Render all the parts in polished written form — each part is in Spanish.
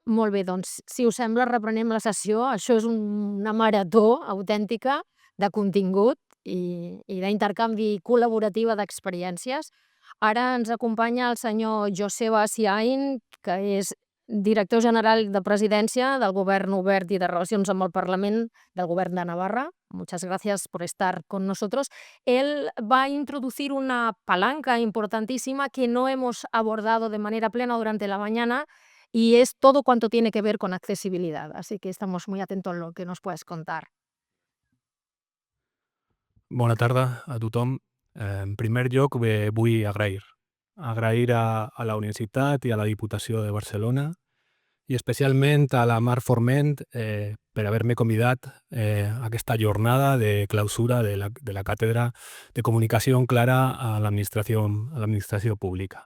Molt bé, doncs, si us sembla, reprenem la sessió. Això és una marató autèntica de contingut i d'intercanvi col·laborativa d'experiències. Ara ens acompanya el senyor Joseba Siaín, que és director general de Presidència del Govern Obert i de Relacions amb el Parlament del Govern de Navarra. Muchas gracias por estar con nosotros. Él va a introducir una palanca importantísima que no hemos abordado de manera plena durante la mañana, y es todo cuanto tiene que ver con accesibilidad. Así que estamos muy atentos a lo que nos puedes contar. Bona tarda a tothom. En primer lloc, vull agrair a la Universitat i a la Diputació de Barcelona i especialment a la Mar Forment per haver-me convidat a aquesta jornada de clausura de la Càtedra de Comunicació Clara a l'Administració Pública.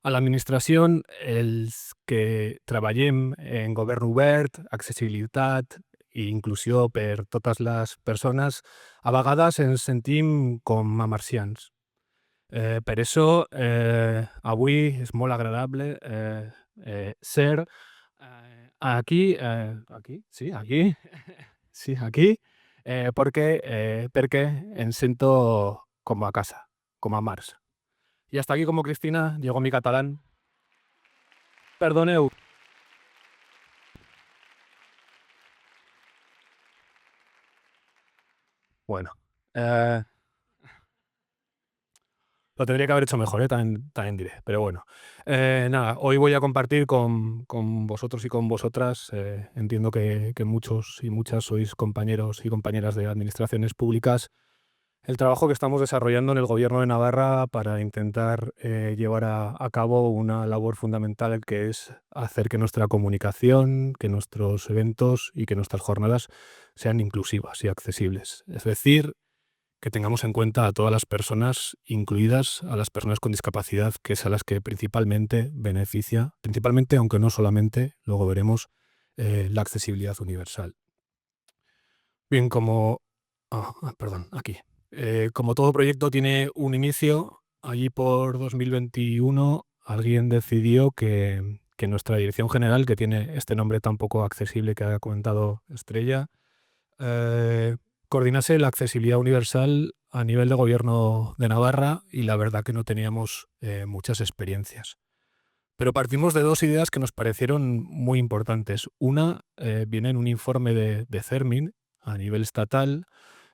A l'administració, els que treballem en govern obert, accessibilitat i inclusió per totes les persones, a vegades ens sentim com a marcians. Per això, avui és molt agradable ser aquí, perquè em sento com a casa, com a Mars. Y hasta aquí, como Cristina, llegó mi catalán. Perdoneu. Bueno. Lo tendría que haber hecho mejor, también diré. Pero bueno. Nada, hoy voy a compartir con vosotros y con vosotras. Entiendo que muchos y muchas sois compañeros y compañeras de administraciones públicas. El trabajo que estamos desarrollando en el Gobierno de Navarra para intentar llevar a cabo una labor fundamental, que es hacer que nuestra comunicación, que nuestros eventos y que nuestras jornadas sean inclusivas y accesibles. Es decir, que tengamos en cuenta a todas las personas, incluidas a las personas con discapacidad, que es a las que principalmente beneficia, aunque no solamente, luego veremos, la accesibilidad universal. Bien, como todo proyecto tiene un inicio, allí por 2021 alguien decidió que nuestra dirección general, que tiene este nombre tan poco accesible que ha comentado Estrella, coordinase la accesibilidad universal a nivel de Gobierno de Navarra, y la verdad que no teníamos muchas experiencias. Pero partimos de dos ideas que nos parecieron muy importantes. Una viene en un informe de CERMIN a nivel estatal.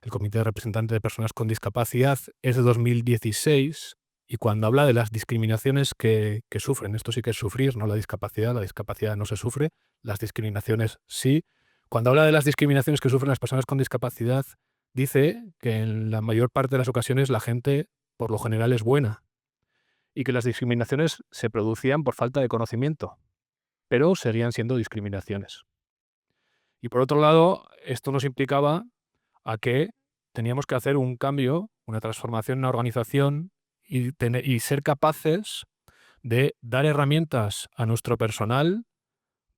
El Comité de Representantes de Personas con Discapacidad es de 2016, y cuando habla de las discriminaciones que sufren, esto sí que es sufrir, no la discapacidad no se sufre, las discriminaciones sí. Cuando habla de las discriminaciones que sufren las personas con discapacidad, dice que en la mayor parte de las ocasiones la gente, por lo general, es buena, y que las discriminaciones se producían por falta de conocimiento, pero seguían siendo discriminaciones. Y por otro lado, esto nos implicaba a que teníamos que hacer un cambio, una transformación en la organización y ser capaces de dar herramientas a nuestro personal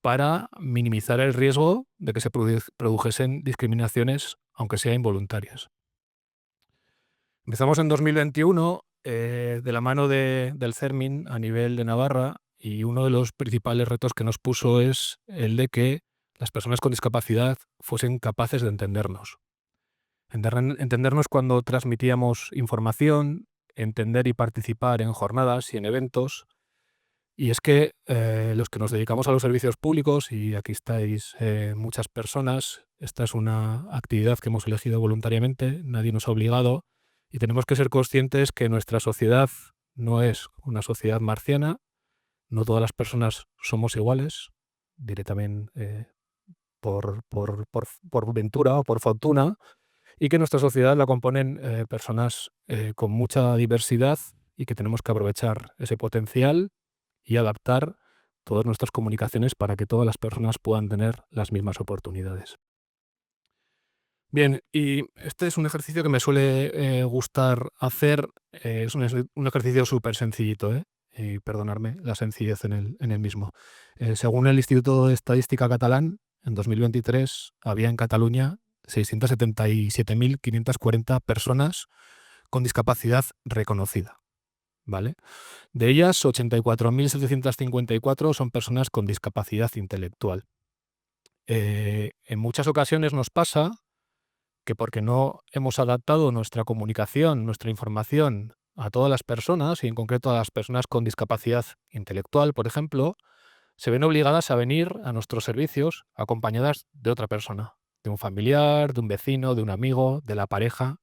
para minimizar el riesgo de que se produjesen discriminaciones, aunque sean involuntarias. Empezamos en 2021 de la mano del CERMIN a nivel de Navarra, y uno de los principales retos que nos puso es el de que las personas con discapacidad fuesen capaces de entendernos. Entendernos cuando transmitíamos información, entender y participar en jornadas y en eventos. Y es que los que nos dedicamos a los servicios públicos, y aquí estáis muchas personas, esta es una actividad que hemos elegido voluntariamente, nadie nos ha obligado, y tenemos que ser conscientes que nuestra sociedad no es una sociedad marciana, no todas las personas somos iguales, diré también por ventura o por fortuna, y que nuestra sociedad la componen personas con mucha diversidad, y que tenemos que aprovechar ese potencial y adaptar todas nuestras comunicaciones para que todas las personas puedan tener las mismas oportunidades. Bien, y este es un ejercicio que me suele gustar hacer. Es un ejercicio súper sencillito, y perdonadme la sencillez en el mismo. Según el Instituto de Estadística catalán, en 2023 había en Cataluña 677.540 personas con discapacidad reconocida. ¿vale? De ellas, 84.754 son personas con discapacidad intelectual. En muchas ocasiones nos pasa que porque no hemos adaptado nuestra comunicación, nuestra información a todas las personas, y en concreto a las personas con discapacidad intelectual, por ejemplo, se ven obligadas a venir a nuestros servicios acompañadas de otra persona, de un familiar, de un vecino, de un amigo, de la pareja.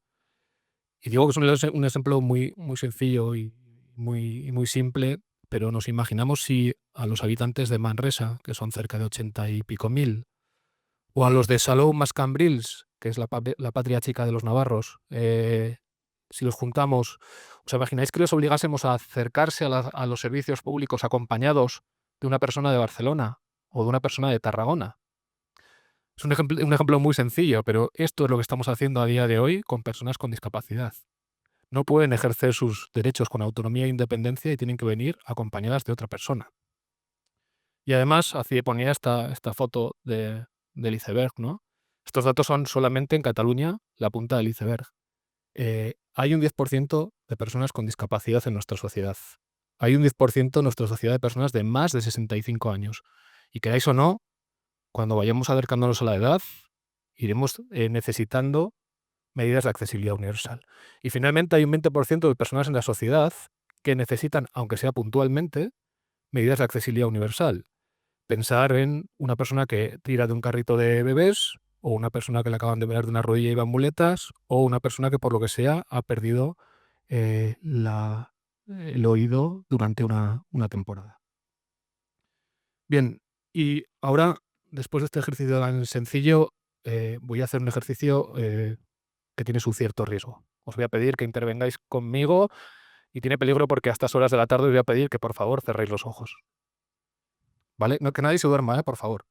Y digo que es un ejemplo muy, muy sencillo y muy simple, pero nos imaginamos si a los habitantes de Manresa, que son cerca de 80 y pico mil, o a los de Salou más Cambrils, que es la patria chica de los navarros, si los juntamos, ¿os imagináis que les obligásemos a acercarse a los servicios públicos acompañados de una persona de Barcelona o de una persona de Tarragona? Es un ejemplo muy sencillo, pero esto es lo que estamos haciendo a día de hoy con personas con discapacidad. No pueden ejercer sus derechos con autonomía e independencia y tienen que venir acompañadas de otra persona. Y además, ponía esta foto del iceberg, ¿no? Estos datos son solamente en Cataluña la punta del iceberg. Hay un 10% de personas con discapacidad en nuestra sociedad. Hay un 10% en nuestra sociedad de personas de más de 65 años. Y queráis o no, cuando vayamos acercándonos a la edad, iremos necesitando medidas de accesibilidad universal. Y finalmente hay un 20% de personas en la sociedad que necesitan, aunque sea puntualmente, medidas de accesibilidad universal. Pensar en una persona que tira de un carrito de bebés, o una persona que le acaban de operar de una rodilla y va en muletas, o una persona que por lo que sea ha perdido el oído durante una temporada. Bien, y ahora, después de este ejercicio tan sencillo, voy a hacer un ejercicio que tiene su cierto riesgo. Os voy a pedir que intervengáis conmigo y tiene peligro porque a estas horas de la tarde os voy a pedir que por favor cerréis los ojos. ¿Vale? No, que nadie se duerma, por favor.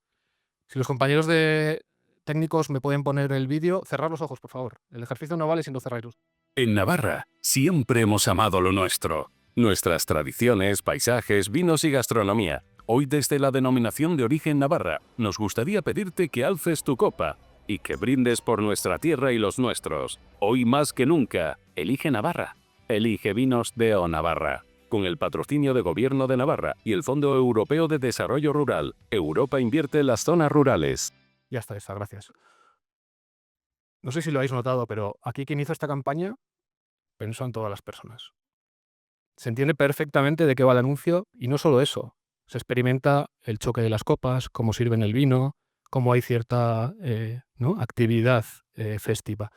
Si los compañeros de técnicos me pueden poner el vídeo, cerrar los ojos, por favor. El ejercicio no vale si no cerráis los. En Navarra siempre hemos amado lo nuestro, nuestras tradiciones, paisajes, vinos y gastronomía. Hoy desde la denominación de origen Navarra nos gustaría pedirte que alces tu copa y que brindes por nuestra tierra y los nuestros. Hoy más que nunca, elige Navarra. Elige vinos de O Navarra. Con el patrocinio de Gobierno de Navarra y el Fondo Europeo de Desarrollo Rural, Europa invierte en las zonas rurales. Ya está, gracias. No sé si lo habéis notado, pero aquí quien hizo esta campaña pensó en todas las personas. Se entiende perfectamente de qué va el anuncio y no solo eso. Se experimenta el choque de las copas, cómo sirven el vino, cómo hay cierta actividad festiva.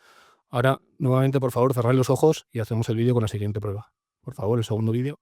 Ahora, nuevamente, por favor, cerrad los ojos y hacemos el vídeo con la siguiente prueba. Por favor, el segundo vídeo.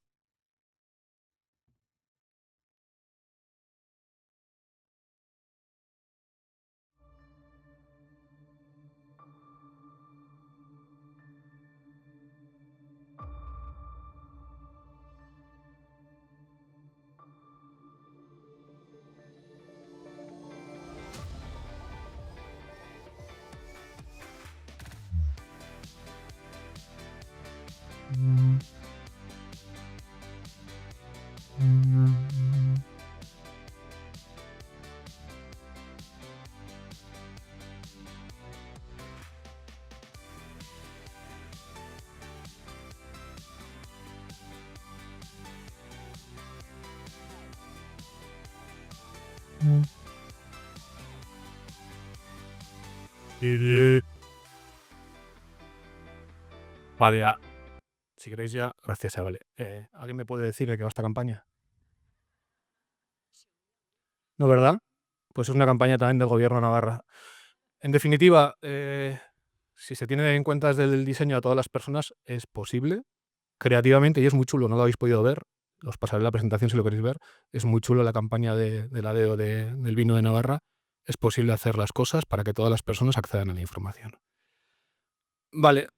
Vale, ya. Si queréis ya, gracias, vale. ¿Alguien me puede decir de qué va esta campaña? ¿No, verdad? Pues es una campaña también del Gobierno de Navarra. En definitiva, si se tiene en cuenta desde el diseño a todas las personas, es posible, creativamente, y es muy chulo, no lo habéis podido ver, os pasaré la presentación si lo queréis ver, es muy chulo la campaña de la DEO del vino de Navarra, es posible hacer las cosas para que todas las personas accedan a la información. Vale,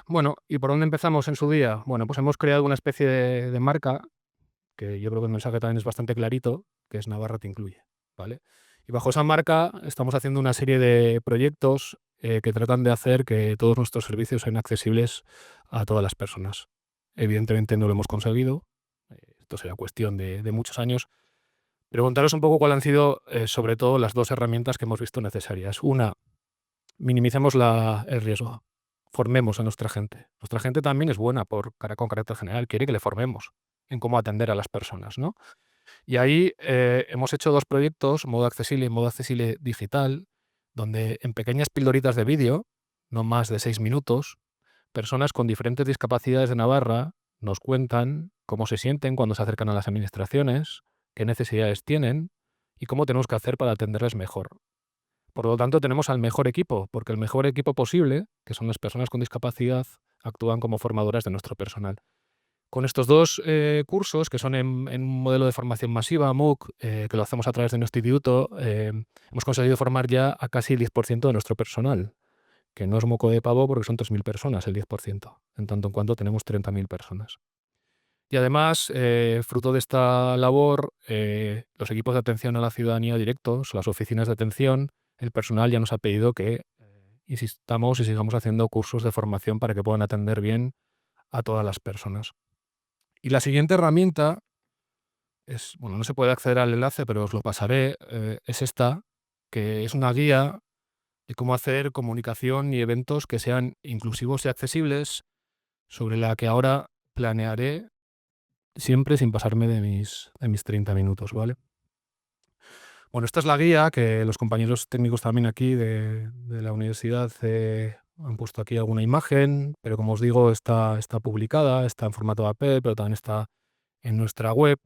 bueno, ¿y por dónde empezamos en su día? Bueno, pues hemos creado una especie de marca, que yo creo que el mensaje también es bastante clarito, que es Navarra te incluye, ¿vale? Y bajo esa marca estamos haciendo una serie de proyectos que tratan de hacer que todos nuestros servicios sean accesibles a todas las personas. Evidentemente no lo hemos conseguido, esto será cuestión de muchos años, pero contaros un poco cuáles han sido, sobre todo, las dos herramientas que hemos visto necesarias. Una, minimicemos el riesgo. formemos a nuestra gente. Nuestra gente también es buena con carácter general, quiere que le formemos en cómo atender a las personas, ¿no? Y ahí hemos hecho 2 proyectos, Modo Accesible y Modo Accesible Digital, donde en pequeñas pildoritas de vídeo, no más de 6 minutos, personas con diferentes discapacidades de Navarra nos cuentan cómo se sienten cuando se acercan a las administraciones, qué necesidades tienen y cómo tenemos que hacer para atenderles mejor. Por lo tanto, tenemos al mejor equipo, porque el mejor equipo posible, que son las personas con discapacidad, actúan como formadoras de nuestro personal. Con estos 2 cursos, que son en un modelo de formación masiva, MOOC, que lo hacemos a través de nuestro instituto, hemos conseguido formar ya a casi el 10% de nuestro personal, que no es moco de pavo porque son 3.000 personas el 10%, en tanto en cuanto tenemos 30.000 personas. Y además, fruto de esta labor, los equipos de atención a la ciudadanía directos, las oficinas de atención, el personal ya nos ha pedido que insistamos y sigamos haciendo cursos de formación para que puedan atender bien a todas las personas. Y la siguiente herramienta es, bueno, no se puede acceder al enlace, pero os lo pasaré, es esta, que es una guía de cómo hacer comunicación y eventos que sean inclusivos y accesibles, sobre la que ahora planearé siempre sin pasarme de mis 30 minutos, ¿vale? Bueno, esta es la guía que los compañeros técnicos también aquí de la universidad han puesto aquí alguna imagen, pero como os digo, está publicada, está en formato APE, pero también está en nuestra web.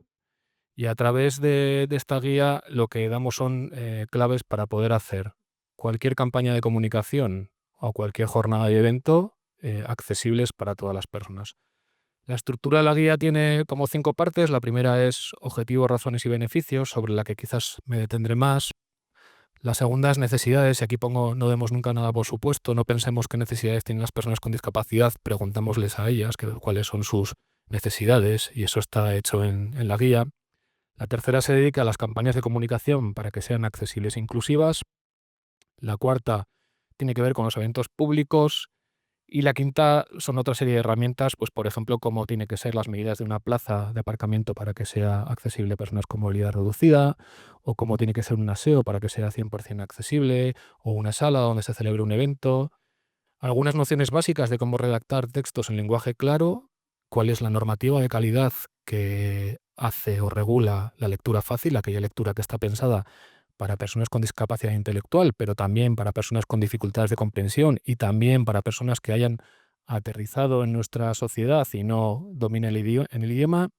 Y a través de esta guía lo que damos son claves para poder hacer cualquier campaña de comunicación o cualquier jornada y evento accesibles para todas las personas. La estructura de la guía tiene como 5 partes. La primera es objetivos, razones y beneficios, sobre la que quizás me detendré más. La segunda es necesidades, y aquí pongo no demos nunca nada por supuesto, no pensemos qué necesidades tienen las personas con discapacidad, preguntámosles a ellas cuáles son sus necesidades, y eso está hecho en la guía. La tercera se dedica a las campañas de comunicación para que sean accesibles e inclusivas. La cuarta tiene que ver con los eventos públicos. Y la quinta son otra serie de herramientas, pues por ejemplo, cómo tiene que ser las medidas de una plaza de aparcamiento para que sea accesible a personas con movilidad reducida, o cómo tiene que ser un aseo para que sea 100% accesible, o una sala donde se celebre un evento. Algunas nociones básicas de cómo redactar textos en lenguaje claro, cuál es la normativa de calidad que hace o regula la lectura fácil, aquella lectura que está pensada para personas con discapacidad intelectual, pero también para personas con dificultades de comprensión y también para personas que hayan aterrizado en nuestra sociedad y no dominen el idioma.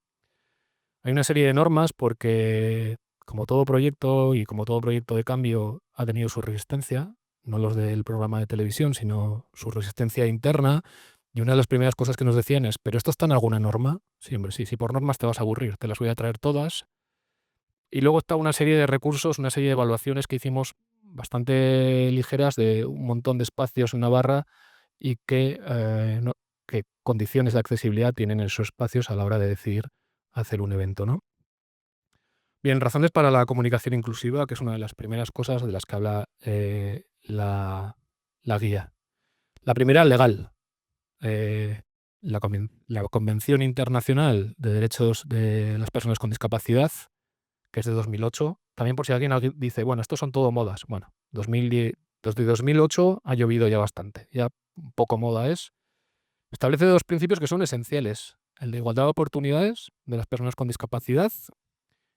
Hay una serie de normas porque, como todo proyecto y como todo proyecto de cambio, ha tenido su resistencia, no los del programa de televisión, sino su resistencia interna. Y una de las primeras cosas que nos decían es, ¿pero esto está en alguna norma? Sí, hombre, sí, si por normas te vas a aburrir, te las voy a traer todas. Y luego está una serie de recursos, una serie de evaluaciones que hicimos bastante ligeras de un montón de espacios en Navarra y qué condiciones de accesibilidad tienen esos espacios a la hora de decidir hacer un evento, ¿no? Bien, razones para la comunicación inclusiva, que es una de las primeras cosas de las que habla la guía. La primera, legal. La Convención Internacional de Derechos de las Personas con Discapacidad, que es de 2008. También por si alguien dice, bueno, estos son todo modas. Bueno, 2010, desde 2008 ha llovido ya bastante, ya un poco moda es. Establece 2 principios que son esenciales: el de igualdad de oportunidades de las personas con discapacidad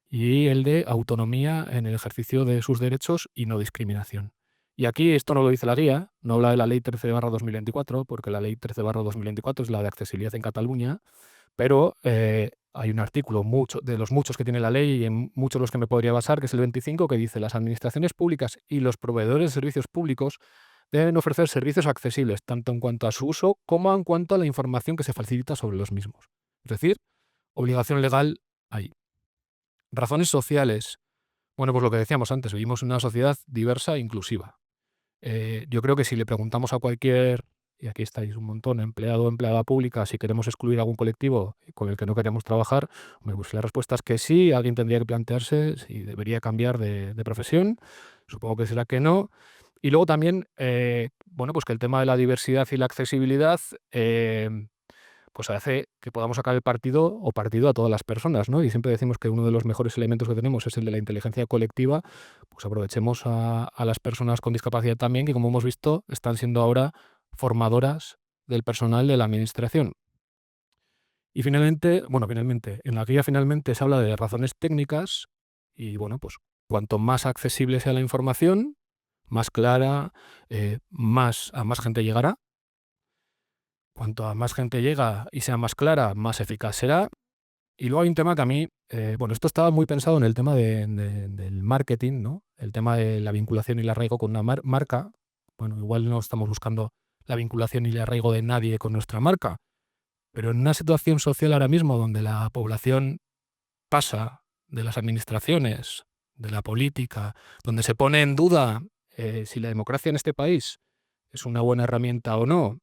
y el de autonomía en el ejercicio de sus derechos y no discriminación. Y aquí esto no lo dice la guía, no habla de la Ley 13/2024, porque la Ley 13/2024 es la de accesibilidad en Cataluña, pero hay un artículo de los muchos que tiene la ley y en muchos de los que me podría basar, que es el 25, que dice: las administraciones públicas y los proveedores de servicios públicos deben ofrecer servicios accesibles, tanto en cuanto a su uso como en cuanto a la información que se facilita sobre los mismos. Es decir, obligación legal hay. Razones sociales. Bueno, pues lo que decíamos antes, vivimos en una sociedad diversa e inclusiva. Yo creo que si le preguntamos a cualquier, y aquí estáis un montón, empleado o empleada pública, si queremos excluir algún colectivo con el que no queremos trabajar, pues la respuesta es que sí. Alguien tendría que plantearse si debería cambiar de profesión. Supongo que será que no. Y luego también, bueno, pues que el tema de la diversidad y la accesibilidad pues hace que podamos sacar el partido a todas las personas, ¿no? Y siempre decimos que uno de los mejores elementos que tenemos es el de la inteligencia colectiva. Pues aprovechemos a las personas con discapacidad también, que como hemos visto están siendo ahora formadoras del personal de la administración. Y finalmente, en la guía finalmente se habla de razones técnicas y bueno, pues cuanto más accesible sea la información, más clara, a más gente llegará. Cuanto a más gente llega y sea más clara, más eficaz será. Y luego hay un tema que a mí, esto estaba muy pensado en el tema del marketing, ¿no? El tema de la vinculación y el arraigo con una marca. Bueno, igual no estamos buscando la vinculación y el arraigo de nadie con nuestra marca, pero en una situación social ahora mismo donde la población pasa de las administraciones, de la política, donde se pone en duda si la democracia en este país es una buena herramienta o no,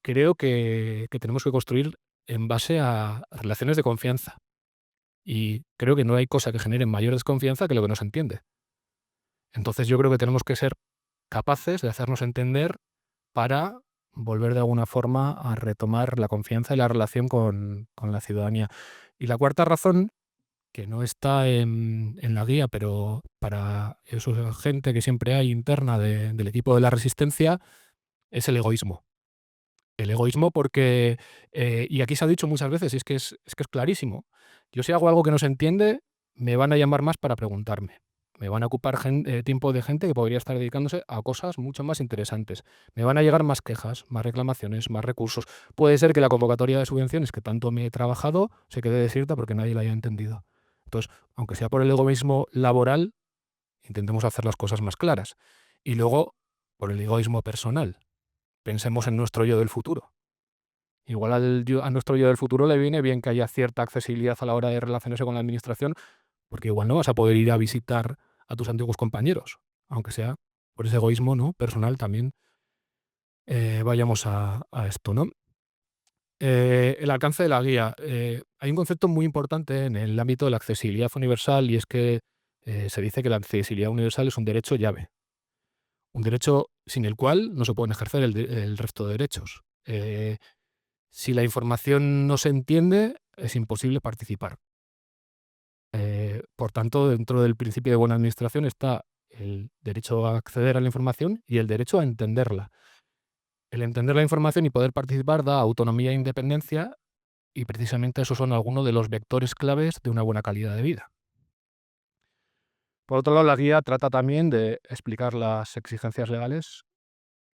creo que tenemos que construir en base a relaciones de confianza. Y creo que no hay cosa que genere mayor desconfianza que lo que no se entiende. Entonces yo creo que tenemos que ser capaces de hacernos entender para volver de alguna forma a retomar la confianza y la relación con la ciudadanía. Y la cuarta razón, que no está en la guía, pero para esa gente que siempre hay interna del equipo de la resistencia, es el egoísmo. El egoísmo porque, y aquí se ha dicho muchas veces, y es que es clarísimo. Yo si hago algo que no se entiende, me van a llamar más para preguntarme. Me van a ocupar tiempo de gente que podría estar dedicándose a cosas mucho más interesantes. Me van a llegar más quejas, más reclamaciones, más recursos. Puede ser que la convocatoria de subvenciones que tanto me he trabajado se quede desierta porque nadie la haya entendido. Entonces, aunque sea por el egoísmo laboral, intentemos hacer las cosas más claras. Y luego, por el egoísmo personal. Pensemos en nuestro yo del futuro. Igual a nuestro yo del futuro le viene bien que haya cierta accesibilidad a la hora de relacionarse con la administración, porque igual no vas a poder ir a visitar a tus antiguos compañeros, aunque sea por ese egoísmo, ¿no?, personal también. Vayamos a esto, ¿no? El alcance de la guía. Hay un concepto muy importante en el ámbito de la accesibilidad universal y es que se dice que la accesibilidad universal es un derecho llave. Un derecho sin el cual no se pueden ejercer el resto de derechos. Si la información no se entiende, es imposible participar. Por tanto, dentro del principio de buena administración está el derecho a acceder a la información y el derecho a entenderla. El entender la información y poder participar da autonomía e independencia y precisamente esos son algunos de los vectores claves de una buena calidad de vida. Por otro lado, la guía trata también de explicar las exigencias legales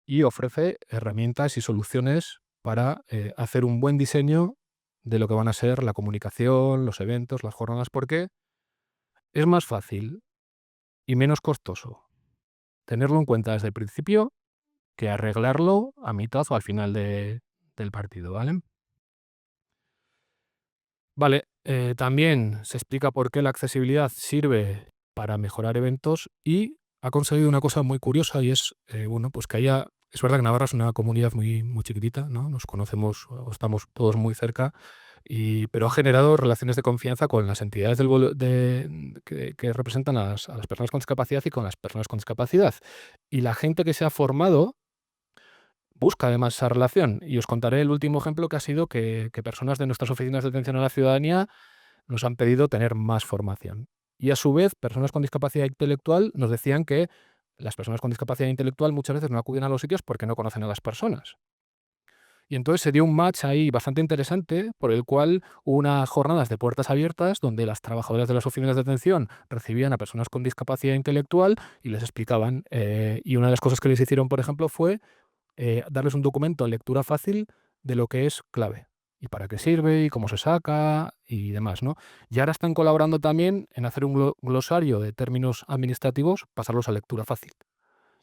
y ofrece herramientas y soluciones para hacer un buen diseño de lo que van a ser la comunicación, los eventos, las jornadas, porque es más fácil y menos costoso tenerlo en cuenta desde el principio que arreglarlo a mitad o al final del partido, ¿vale? Vale, también se explica por qué la accesibilidad sirve para mejorar eventos y ha conseguido una cosa muy curiosa y es, pues que haya. Es verdad que Navarra es una comunidad muy, muy chiquitita, ¿no? Nos conocemos o estamos todos muy cerca, pero ha generado relaciones de confianza con las entidades que representan a las personas con discapacidad y con las personas con discapacidad. Y la gente que se ha formado busca además esa relación. Y os contaré el último ejemplo que ha sido que personas de nuestras oficinas de atención a la ciudadanía nos han pedido tener más formación. Y a su vez, personas con discapacidad intelectual nos decían que las personas con discapacidad intelectual muchas veces no acuden a los sitios porque no conocen a las personas. Y entonces se dio un match ahí bastante interesante por el cual hubo unas jornadas de puertas abiertas donde las trabajadoras de las oficinas de atención recibían a personas con discapacidad intelectual y les explicaban. Y una de las cosas que les hicieron, por ejemplo, fue darles un documento en lectura fácil de lo que es clave y para qué sirve y cómo se saca y demás, ¿no? Y ahora están colaborando también en hacer un glosario de términos administrativos, pasarlos a lectura fácil.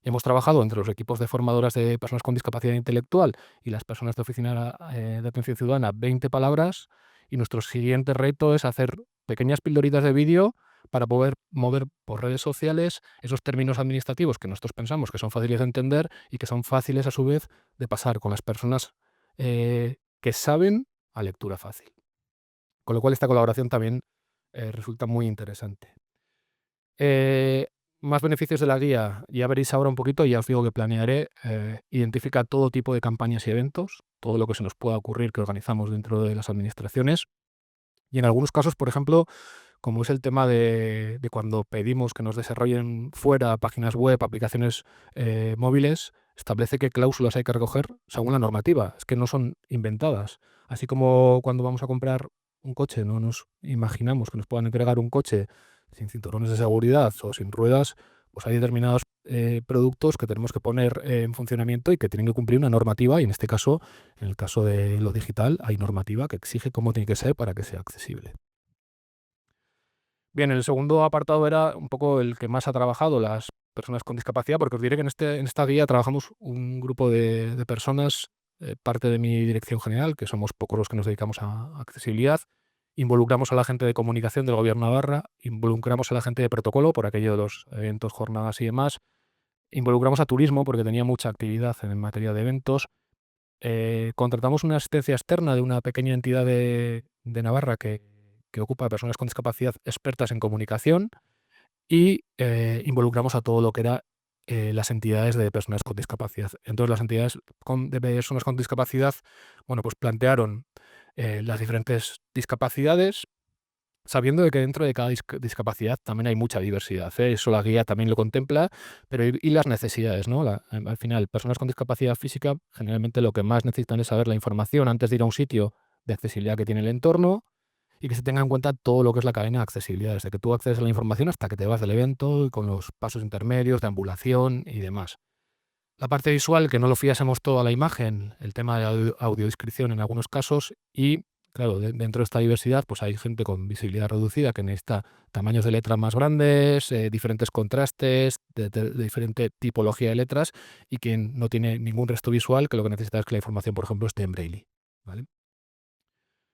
Y hemos trabajado entre los equipos de formadoras de personas con discapacidad intelectual y las personas de oficina de atención ciudadana 20 palabras y nuestro siguiente reto es hacer pequeñas pildoritas de vídeo para poder mover por redes sociales esos términos administrativos que nosotros pensamos que son fáciles de entender y que son fáciles a su vez de pasar con las personas que saben a lectura fácil. Con lo cual esta colaboración también resulta muy interesante. Más beneficios de la guía, ya veréis ahora un poquito, ya os digo que planearé, identifica todo tipo de campañas y eventos, todo lo que se nos pueda ocurrir que organizamos dentro de las administraciones. Y en algunos casos, por ejemplo, como es el tema de cuando pedimos que nos desarrollen fuera páginas web, aplicaciones móviles, establece qué cláusulas hay que recoger según la normativa. Es que no son inventadas. Así como cuando vamos a comprar un coche, no nos imaginamos que nos puedan entregar un coche sin cinturones de seguridad o sin ruedas, pues hay determinados productos que tenemos que poner en funcionamiento y que tienen que cumplir una normativa, y en este caso, en el caso de lo digital, hay normativa que exige cómo tiene que ser para que sea accesible. Bien, el segundo apartado era un poco el que más ha trabajado las personas con discapacidad, porque os diré que en esta guía trabajamos un grupo de personas, parte de mi dirección general, que somos pocos los que nos dedicamos a accesibilidad. Involucramos a la gente de comunicación del Gobierno de Navarra, involucramos a la gente de protocolo, por aquello de los eventos, jornadas y demás, involucramos a turismo, porque tenía mucha actividad en materia de eventos. Contratamos una asistencia externa de una pequeña entidad de Navarra que ocupa a personas con discapacidad expertas en comunicación, y involucramos a todo lo que era las entidades de personas con discapacidad. Entonces, las entidades de personas con discapacidad, bueno, pues plantearon las diferentes discapacidades, sabiendo de que dentro de cada discapacidad también hay mucha diversidad, ¿eh? Eso la guía también lo contempla, pero y las necesidades, ¿no? Al final, personas con discapacidad física generalmente lo que más necesitan es saber la información antes de ir a un sitio de accesibilidad que tiene el entorno, y que se tenga en cuenta todo lo que es la cadena de accesibilidad, desde que tú accedes a la información hasta que te vas del evento, y con los pasos intermedios, de ambulación y demás. La parte visual, que no lo fiásemos todo a la imagen, el tema de audiodescripción en algunos casos, y claro, dentro de esta diversidad pues hay gente con visibilidad reducida que necesita tamaños de letra más grandes, diferentes contrastes, de diferente tipología de letras, y quien no tiene ningún resto visual, que lo que necesita es que la información, por ejemplo, esté en braille, ¿vale?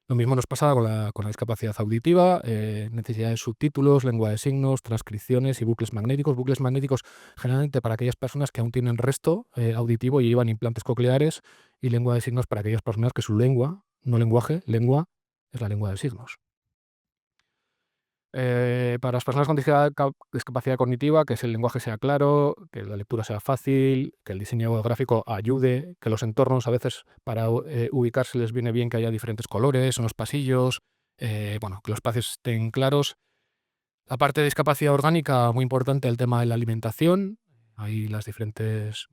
Lo mismo nos pasa con la discapacidad auditiva, necesidad de subtítulos, lengua de signos, transcripciones y bucles magnéticos. Bucles magnéticos generalmente para aquellas personas que aún tienen resto auditivo y llevan implantes cocleares, y lengua de signos para aquellas personas que su lengua, no lenguaje, lengua, es la lengua de signos. Para las personas con discapacidad cognitiva, que el lenguaje sea claro, que la lectura sea fácil, que el diseño gráfico ayude, que los entornos a veces para ubicarse les viene bien que haya diferentes colores en los pasillos, bueno, que los espacios estén claros. La parte de discapacidad orgánica, muy importante el tema de la alimentación. Hay las diferentes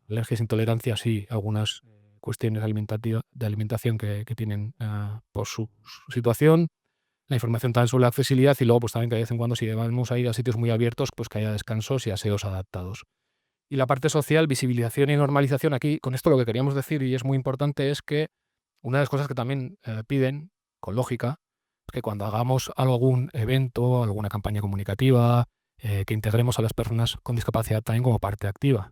alergias, intolerancias y algunas cuestiones de alimentación que tienen por su situación. La información también sobre la accesibilidad, y luego pues también que de vez en cuando, si vamos a ir a sitios muy abiertos, pues que haya descansos y aseos adaptados. Y la parte social, visibilización y normalización. Aquí, con esto lo que queríamos decir, y es muy importante, es que una de las cosas que también piden, con lógica, es que cuando hagamos algún evento, alguna campaña comunicativa, que integremos a las personas con discapacidad también como parte activa.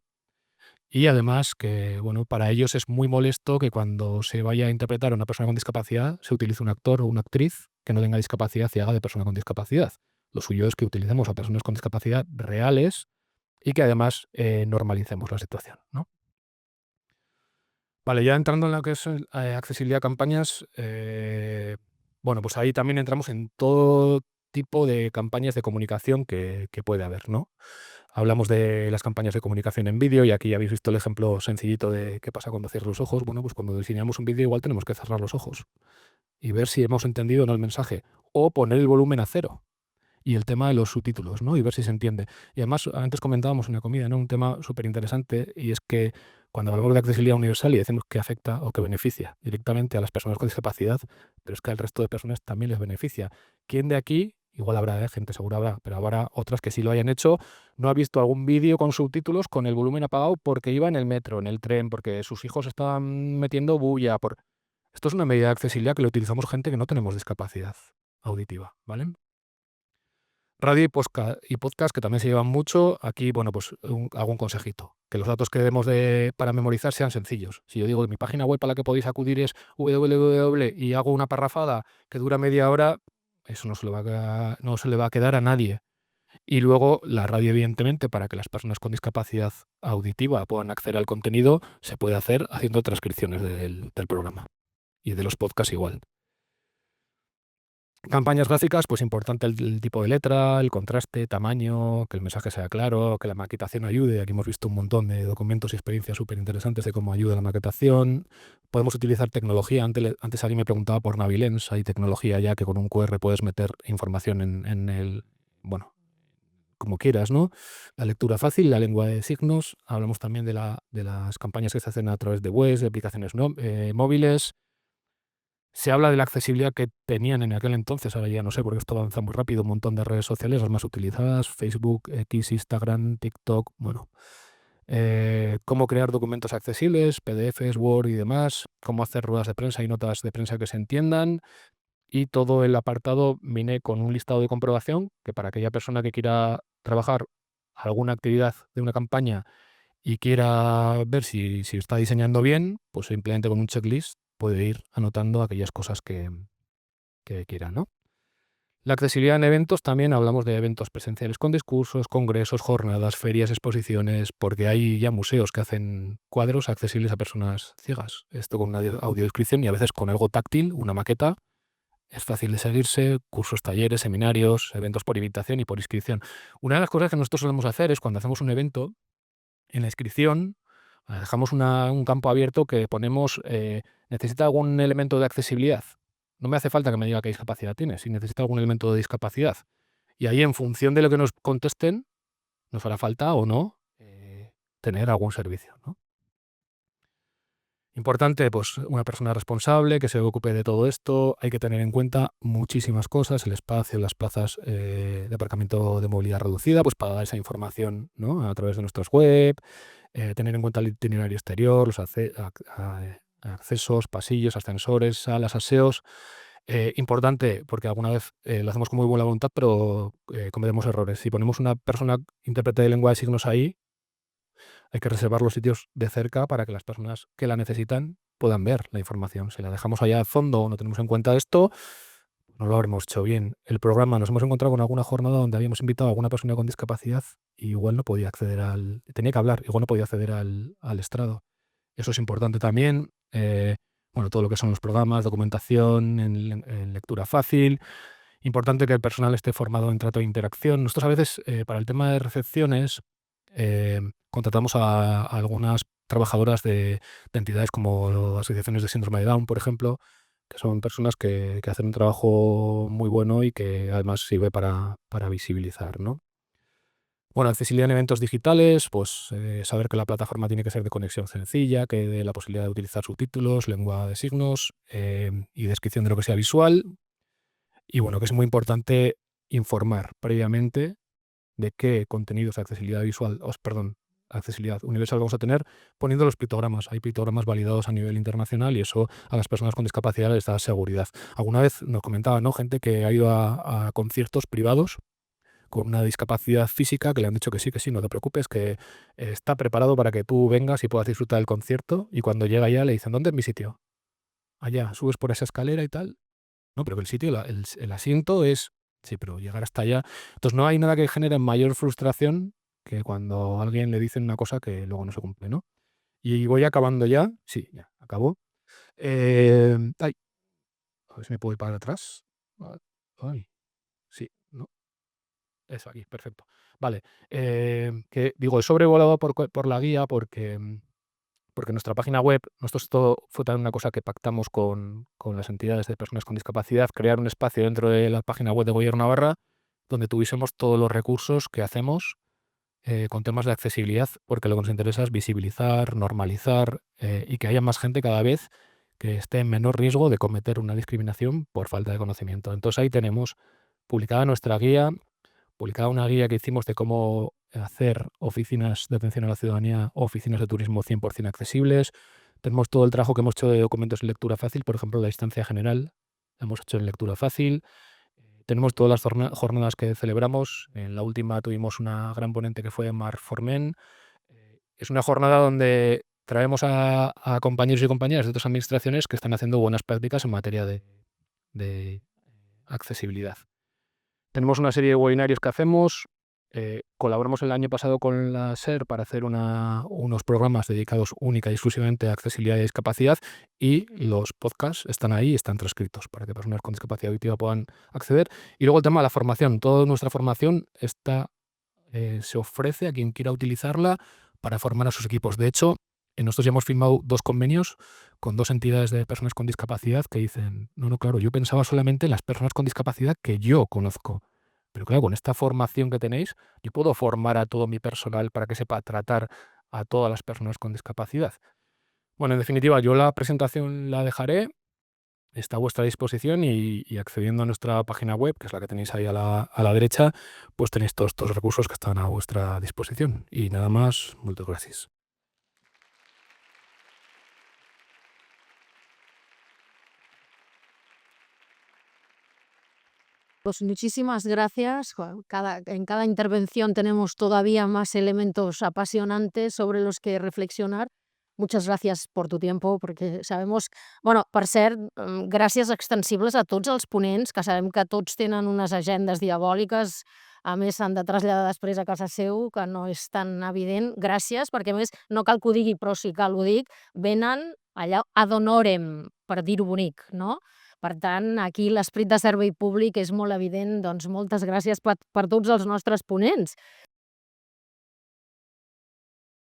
Y además que, bueno, para ellos es muy molesto que cuando se vaya a interpretar a una persona con discapacidad se utilice un actor o una actriz que no tenga discapacidad y haga de persona con discapacidad. Lo suyo es que utilicemos a personas con discapacidad reales y que además normalicemos la situación, ¿no? Vale, ya entrando en lo que es accesibilidad a campañas, bueno, pues ahí también entramos en todo tipo de campañas de comunicación que puede haber, ¿no? Hablamos de las campañas de comunicación en vídeo, y aquí ya habéis visto el ejemplo sencillito de qué pasa cuando cierras los ojos. Bueno, pues cuando diseñamos un vídeo igual tenemos que cerrar los ojos y ver si hemos entendido o no el mensaje, o poner el volumen a cero. Y el tema de los subtítulos, ¿no? Y ver si se entiende. Y además, antes comentábamos en la comida, ¿no? Un tema súper interesante, y es que cuando hablamos de accesibilidad universal y decimos que afecta o que beneficia directamente a las personas con discapacidad, pero es que al resto de personas también les beneficia. ¿Quién de aquí, igual habrá gente, seguro habrá, pero habrá otras que sí lo hayan hecho, no ha visto algún vídeo con subtítulos con el volumen apagado porque iba en el metro, en el tren, porque sus hijos estaban metiendo bulla? Esto es una medida de accesibilidad que lo utilizamos gente que no tenemos discapacidad auditiva, ¿vale? Radio y podcast, que también se llevan mucho. Aquí, bueno, pues hago un consejito. Que los datos que debemos para memorizar sean sencillos. Si yo digo que mi página web a la que podéis acudir es www, y hago una parrafada que dura media hora, eso no se le va a quedar a nadie. Y luego la radio, evidentemente, para que las personas con discapacidad auditiva puedan acceder al contenido, se puede hacer haciendo transcripciones del programa. Y de los podcasts igual. Campañas gráficas, pues importante el tipo de letra, el contraste, tamaño, que el mensaje sea claro, que la maquetación ayude. Aquí hemos visto un montón de documentos y experiencias súper interesantes de cómo ayuda la maquetación. Podemos utilizar tecnología. Antes alguien me preguntaba por Navilens. Hay tecnología ya que con un QR puedes meter información en el, bueno, como quieras, ¿no? La lectura fácil, la lengua de signos, hablamos también de las campañas que se hacen a través de webs, de aplicaciones móviles. Se habla de la accesibilidad que tenían en aquel entonces, ahora ya no sé, porque esto avanza muy rápido, un montón de redes sociales, las más utilizadas, Facebook, X, Instagram, TikTok, bueno. Cómo crear documentos accesibles, PDFs, Word y demás, cómo hacer ruedas de prensa y notas de prensa que se entiendan, y todo el apartado viene con un listado de comprobación que para aquella persona que quiera trabajar alguna actividad de una campaña y quiera ver si está diseñando bien, pues simplemente con un checklist puede ir anotando aquellas cosas que quiera, ¿no? La accesibilidad en eventos, también hablamos de eventos presenciales con discursos, congresos, jornadas, ferias, exposiciones, porque hay ya museos que hacen cuadros accesibles a personas ciegas. Esto con una audiodescripción y a veces con algo táctil, una maqueta. Es fácil de seguirse, cursos, talleres, seminarios, eventos por invitación y por inscripción. Una de las cosas que nosotros solemos hacer es cuando hacemos un evento, en la inscripción dejamos un campo abierto que ponemos, ¿necesita algún elemento de accesibilidad? No me hace falta que me diga qué discapacidad tiene, si necesita algún elemento de discapacidad. Y ahí, en función de lo que nos contesten, nos hará falta o no tener algún servicio, ¿no? Importante, pues una persona responsable que se ocupe de todo esto. Hay que tener en cuenta muchísimas cosas, el espacio, las plazas de aparcamiento de movilidad reducida, pues para dar esa información, ¿no? A través de nuestras web, tener en cuenta el itinerario exterior, los accesos, pasillos, ascensores, salas, aseos. Importante, porque alguna vez lo hacemos con muy buena voluntad, pero cometemos errores. Si ponemos una persona intérprete de lengua de signos ahí, hay que reservar los sitios de cerca para que las personas que la necesitan puedan ver la información. Si la dejamos allá al fondo o no tenemos en cuenta esto, no lo habremos hecho bien. El programa, nos hemos encontrado con alguna jornada donde habíamos invitado a alguna persona con discapacidad y igual no podía acceder tenía que hablar, igual no podía acceder al estrado. Eso es importante también. Bueno, todo lo que son los programas, documentación en lectura fácil. Importante que el personal esté formado en trato de interacción. Nosotros a veces, para el tema de recepciones, contratamos a algunas trabajadoras de entidades como asociaciones de síndrome de Down, por ejemplo, que son personas que hacen un trabajo muy bueno y que además sirve para visibilizar, ¿no? Bueno, accesibilidad en eventos digitales, pues saber que la plataforma tiene que ser de conexión sencilla, que dé la posibilidad de utilizar subtítulos, lengua de signos y descripción de lo que sea visual. Y bueno, que es muy importante informar previamente de qué contenidos de accesibilidad visual, accesibilidad universal vamos a tener, poniendo los pictogramas. Hay pictogramas validados a nivel internacional y eso a las personas con discapacidad les da seguridad. Alguna vez nos comentaba, ¿no?, gente que ha ido a conciertos privados con una discapacidad física que le han dicho que sí, no te preocupes, que está preparado para que tú vengas y puedas disfrutar del concierto, y cuando llega allá le dicen, ¿dónde es mi sitio? Allá, subes por esa escalera y tal. No, pero que el sitio, el asiento es... Sí, pero llegar hasta allá... Entonces no hay nada que genere mayor frustración que cuando a alguien le dicen una cosa que luego no se cumple, ¿no? Y voy acabando ya. Sí, ya, acabó. Ay, a ver si me puedo ir para atrás. Ay, sí, ¿no? Eso aquí, perfecto. Vale, que digo, he sobrevolado por la guía porque nuestra página web, esto fue también una cosa que pactamos con las entidades de personas con discapacidad, crear un espacio dentro de la página web de Gobierno Navarra donde tuviésemos todos los recursos que hacemos con temas de accesibilidad, porque lo que nos interesa es visibilizar, normalizar y que haya más gente cada vez que esté en menor riesgo de cometer una discriminación por falta de conocimiento. Entonces ahí tenemos publicada nuestra guía, publicada una guía que hicimos de cómo hacer oficinas de atención a la ciudadanía o oficinas de turismo 100% accesibles. Tenemos todo el trabajo que hemos hecho de documentos en lectura fácil, por ejemplo, la instancia general la hemos hecho en lectura fácil. Tenemos todas las jornadas que celebramos. En la última tuvimos una gran ponente que fue Mar Formen. Es una jornada donde traemos a compañeros y compañeras de otras administraciones que están haciendo buenas prácticas en materia de accesibilidad. Tenemos una serie de webinarios que hacemos. Colaboramos el año pasado con la SER para hacer unos programas dedicados única y exclusivamente a accesibilidad y discapacidad, y los podcasts están ahí, están transcritos para que personas con discapacidad auditiva puedan acceder. Y luego el tema de la formación. Toda nuestra formación se ofrece a quien quiera utilizarla para formar a sus equipos. De hecho, nosotros ya hemos firmado 2 convenios con 2 entidades de personas con discapacidad que dicen, no, claro, yo pensaba solamente en las personas con discapacidad que yo conozco, Pero claro, con esta formación que tenéis, yo puedo formar a todo mi personal para que sepa tratar a todas las personas con discapacidad. Bueno, en definitiva, yo la presentación la dejaré, está a vuestra disposición y accediendo a nuestra página web, que es la que tenéis ahí a la derecha, pues tenéis todos estos recursos que están a vuestra disposición. Y nada más, muchas gracias. Pues muchísimas gracias. En cada intervención tenemos todavía más elementos apasionantes sobre los que reflexionar. Muchas gràcies per tu tiempo, perquè sabemos... Bueno, per cert, gràcies extensibles a tots els ponents, que sabem que tots tenen unes agendes diabòliques, a més s'han de traslladar després a casa seu, que no és tan evident. Gràcies, perquè a més no cal que ho digui, però sí que ho dic, venen allà ad honorem, per dir-ho bonic, no? Per tant, aquí l'esperit de servei públic és molt evident, doncs moltes gràcies per tots els nostres ponents.